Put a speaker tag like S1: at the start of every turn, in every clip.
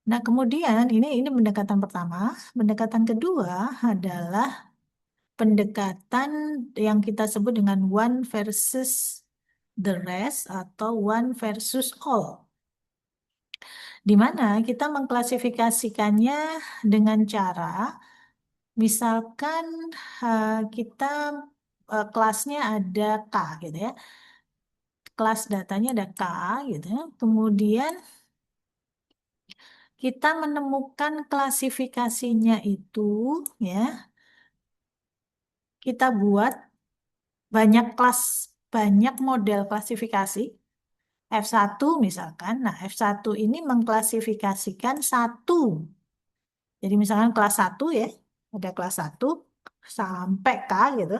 S1: Nah, kemudian ini pendekatan pertama. Pendekatan kedua adalah pendekatan yang kita sebut dengan one versus the rest atau one versus all. Di mana kita mengklasifikasikannya dengan cara, misalkan kita kelasnya ada K gitu ya. Kelas datanya ada K gitu ya. Kemudian kita menemukan klasifikasinya itu ya. Kita buat banyak kelas, banyak model klasifikasi. F1 misalkan. Nah, F1 ini mengklasifikasikan satu. Jadi misalkan kelas 1 ya, ada kelas 1 sampai K gitu.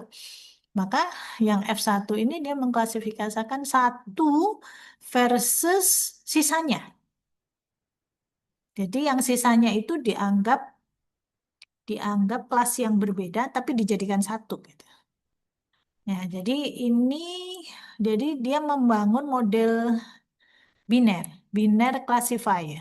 S1: Maka yang F1 ini dia mengklasifikasikan satu versus sisanya. Jadi yang sisanya itu dianggap kelas yang berbeda tapi dijadikan satu gitu. Ya, ini jadi dia membangun model biner classifier.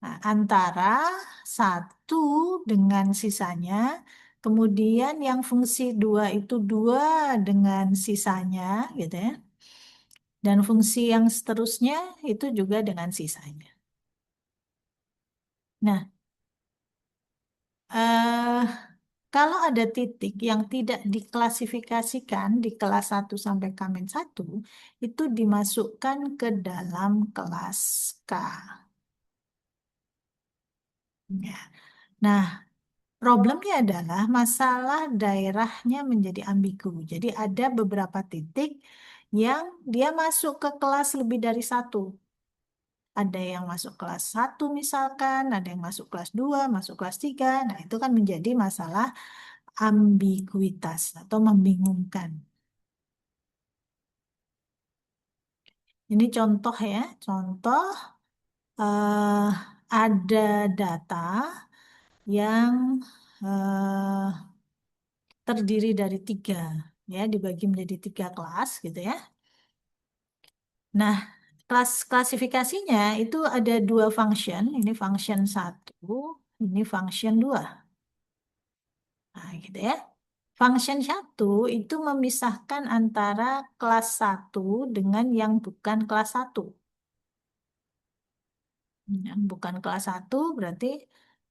S1: Nah, antara satu dengan sisanya, kemudian yang fungsi dua itu dua dengan sisanya, gitu ya. Dan fungsi yang seterusnya itu juga dengan sisanya. Nah, eh, kalau ada titik yang tidak diklasifikasikan di kelas satu sampai Kamen satu, itu dimasukkan ke dalam kelas K. Ya. Nah, problemnya adalah masalah daerahnya menjadi ambigu. Jadi ada beberapa titik yang dia masuk ke kelas lebih dari satu. Ada yang masuk kelas satu misalkan, ada yang masuk kelas 2, masuk kelas 3. Nah, itu kan menjadi masalah ambiguitas atau membingungkan. Ini contoh ya, contoh eh, ada data yang eh, terdiri dari tiga, ya, dibagi menjadi tiga kelas gitu ya. Nah, kelas klasifikasinya itu ada dua function, ini function satu, ini function dua. Nah, gitu ya. Function satu itu memisahkan antara kelas satu dengan yang bukan kelas satu. Yang bukan kelas satu berarti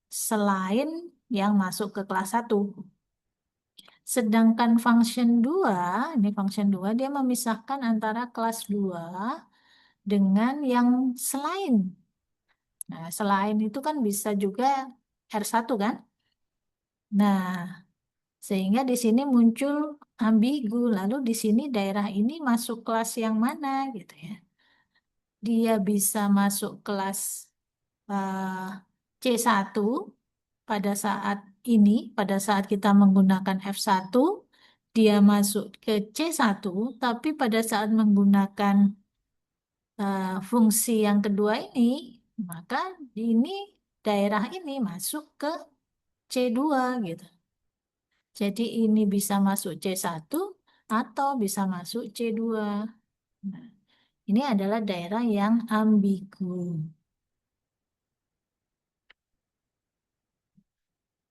S1: selain yang masuk ke kelas satu. Sedangkan function 2, ini function 2 dia memisahkan antara kelas 2 dengan yang selain. Nah, selain itu kan bisa juga R1 kan? Nah, sehingga di sini muncul ambigu. Lalu di sini daerah ini masuk kelas yang mana gitu ya. Dia bisa masuk kelas eh, C1 pada saat ini, pada saat kita menggunakan F1, dia masuk ke C1, tapi pada saat menggunakan fungsi yang kedua ini, maka ini daerah ini masuk ke C2 gitu. Jadi ini bisa masuk C1 atau bisa masuk C2. Nah, ini adalah daerah yang ambigu.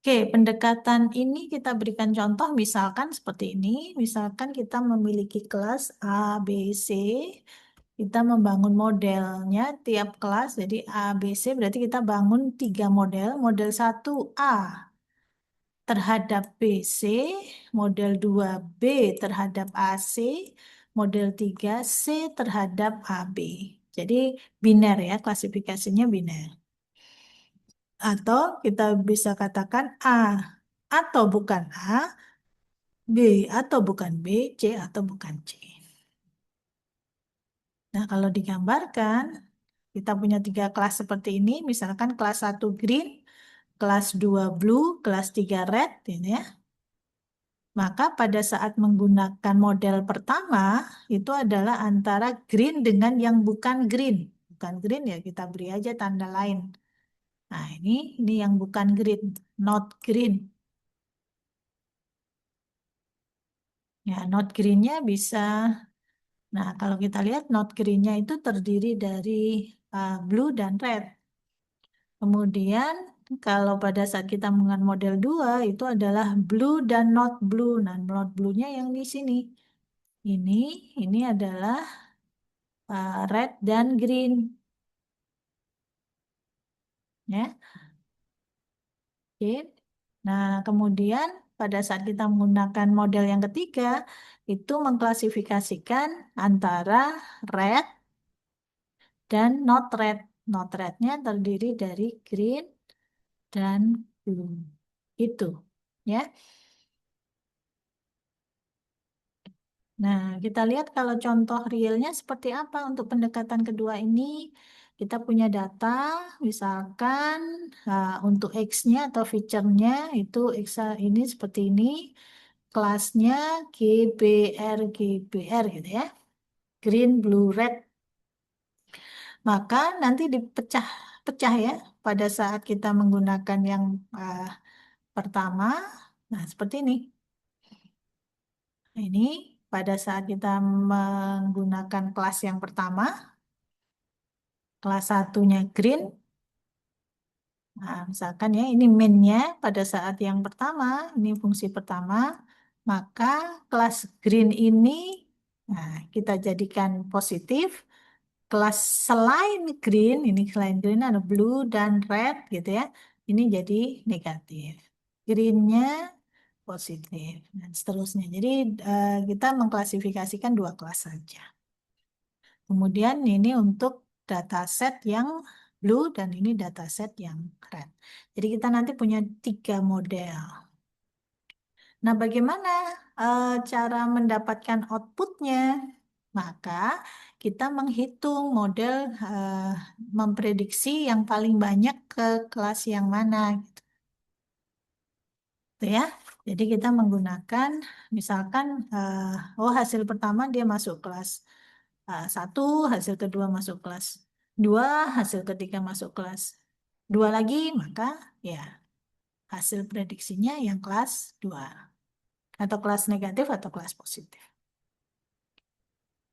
S1: Oke, pendekatan ini kita berikan contoh misalkan seperti ini. Misalkan kita memiliki kelas A, B, C. Kita membangun modelnya tiap kelas. Jadi A, B, C berarti kita bangun tiga model. Model satu A terhadap BC, model 2B terhadap AC, model 3C terhadap AB. Jadi biner ya, klasifikasinya biner. Atau kita bisa katakan A atau bukan A, B atau bukan B, C atau bukan C. Nah, kalau digambarkan, kita punya tiga kelas seperti ini, misalkan kelas satu green, kelas 2 blue, kelas 3 red, ini ya. Maka pada saat menggunakan model pertama, itu adalah antara green dengan yang bukan green. Bukan green ya kita beri aja tanda lain. Nah ini yang bukan green, not green. Ya, not greennya bisa. Nah kalau kita lihat not greennya itu terdiri dari blue dan red. Kemudian kalau pada saat kita menggunakan model 2 itu adalah blue dan not blue. Nah, not blue-nya yang di sini. Ini ini adalah red dan green ya. Oke. Nah, kemudian pada saat kita menggunakan model yang ketiga itu mengklasifikasikan antara red dan not red. Not red-nya terdiri dari green dan blue. Itu ya. Nah, kita lihat kalau contoh realnya seperti apa untuk pendekatan kedua ini. Kita punya data, misalkan untuk X-nya atau feature-nya itu X ini seperti ini, kelasnya GBR gitu ya, green, blue, red. Maka nanti dipecah-pecah ya pada saat kita menggunakan yang pertama. Nah, seperti ini. Nah, ini pada saat kita menggunakan kelas yang pertama, kelas satunya green. Nah, misalkan ya ini main-nya pada saat yang pertama, ini fungsi pertama, maka kelas green ini nah, kita jadikan positif. Kelas selain green, ini selain green ada blue dan red gitu ya. Ini jadi negatif. Greennya positif dan seterusnya. Jadi kita mengklasifikasikan dua kelas saja. Kemudian ini untuk dataset yang blue dan ini dataset yang red. Jadi kita nanti punya tiga model. Nah, bagaimana cara mendapatkan outputnya? Maka kita menghitung model memprediksi yang paling banyak ke kelas yang mana, gitu ya. Jadi kita menggunakan, misalkan, hasil pertama dia masuk kelas 1, hasil kedua masuk kelas 2, hasil ketiga masuk kelas 2 lagi, maka ya hasil prediksinya yang kelas 2 atau kelas negatif atau kelas positif.